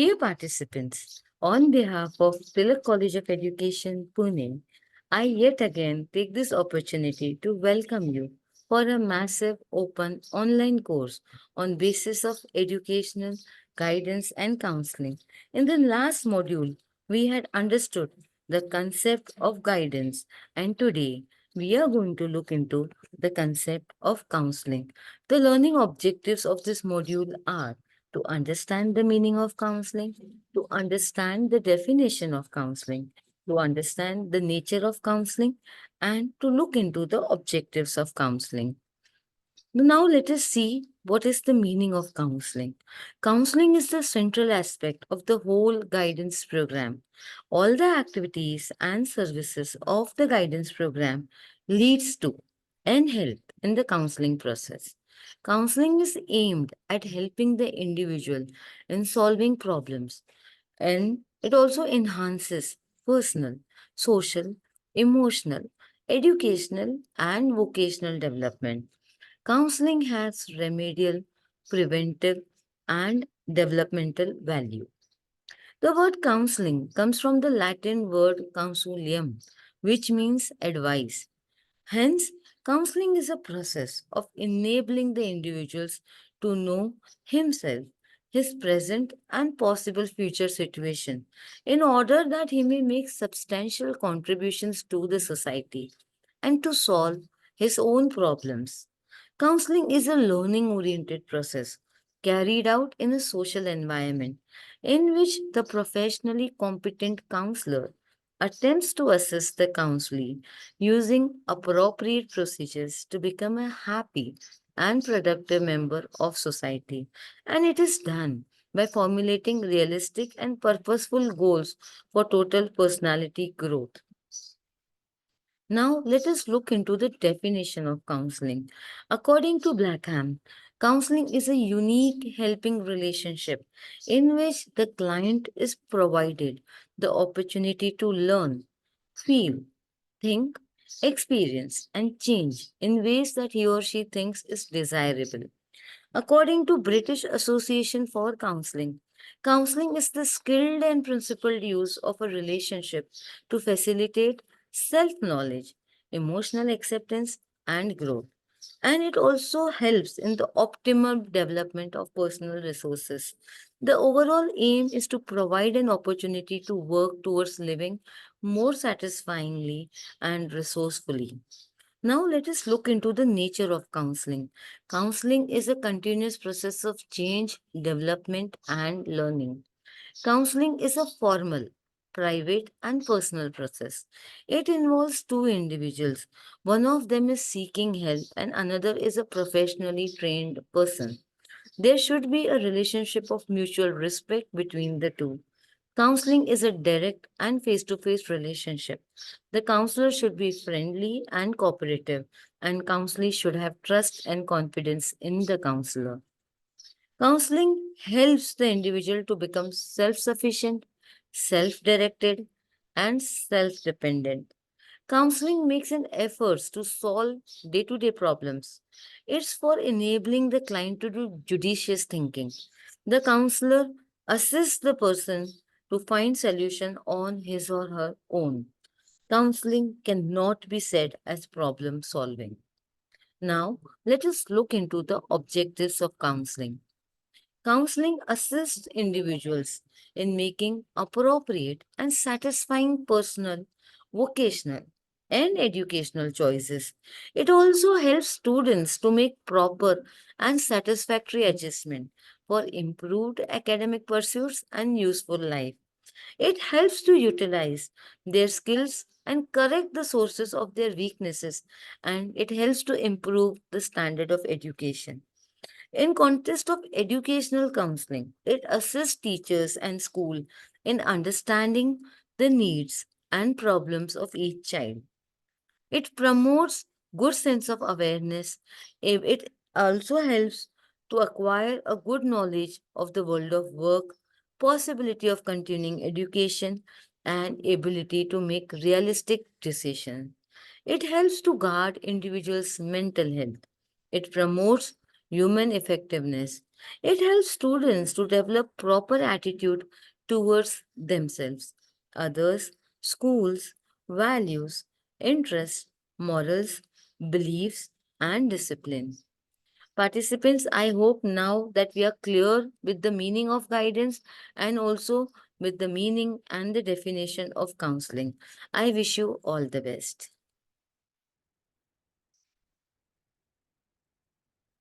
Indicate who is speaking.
Speaker 1: Dear participants, on behalf of Tilak College of Education, Pune, I yet again take this opportunity to welcome you for a massive open online course on basis of educational guidance and counseling. In the last module, we had understood the concept of guidance, and today we are going to look into the concept of counseling. The learning objectives of this module are to understand the meaning of counseling, to understand the definition of counseling, to understand the nature of counseling, and to look into the objectives of counseling. Now, let us see what is the meaning of counseling. Counseling is the central aspect of the whole guidance program. All the activities and services of the guidance program leads to and help in the counseling process. Counseling is aimed at helping the individual in solving problems, and it also enhances personal, social, emotional, educational, and vocational development. Counseling has remedial, preventive, and developmental value. The word counseling comes from the Latin word counsilium, which means advice. Hence, counseling is a process of enabling the individuals to know himself, his present and possible future situation, in order that he may make substantial contributions to the society and to solve his own problems. Counseling is a learning oriented process carried out in a social environment in which the professionally competent counselor attempts to assist the counselee using appropriate procedures to become a happy and productive member of society. And it is done by formulating realistic and purposeful goals for total personality growth. Now, let us look into the definition of counseling. According to Blackham, counseling is a unique helping relationship in which the client is provided the opportunity to learn, feel, think, experience, and change in ways that he or she thinks is desirable. According to British Association for Counselling, counselling is the skilled and principled use of a relationship to facilitate self-knowledge, emotional acceptance, and growth. And it also helps in the optimal development of personal resources. The overall aim is to provide an opportunity to work towards living more satisfyingly and resourcefully. Now, let us look into the nature of counseling. Counseling is a continuous process of change, development, and learning. Counseling is a formal, private, and personal process. It involves two individuals. One of them is seeking help, and another is a professionally trained person. There should be a relationship of mutual respect between the two. Counseling is a direct and face to face relationship. The counselor should be friendly and cooperative, and counselee should have trust and confidence in the counselor. Counseling helps the individual to become self sufficient, self directed, and self dependent. Counseling makes an effort to solve day to day problems. It's for enabling the client to do judicious thinking. The counselor assists the person to find solution on his or her own. Counseling cannot be said as problem solving. Now, let us look into the objectives of counseling. Counseling assists individuals in making appropriate and satisfying personal, vocational, and educational choices. It also helps students to make proper and satisfactory adjustment for improved academic pursuits and useful life. It helps to utilize their skills and correct the sources of their weaknesses, and it helps to improve the standard of education. In context of educational counseling, it assists teachers and school in understanding the needs and problems of each child. It promotes good sense of awareness. It also helps to acquire a good knowledge of the world of work, possibility of continuing education, and ability to make realistic decisions. It helps to guard individuals' mental health. It promotes human effectiveness. It helps students to develop proper attitude towards themselves, others, schools, values, interests, morals, beliefs, and discipline. Participants, I hope now that we are clear with the meaning of guidance and also with the meaning and the definition of counseling. I wish you all the best.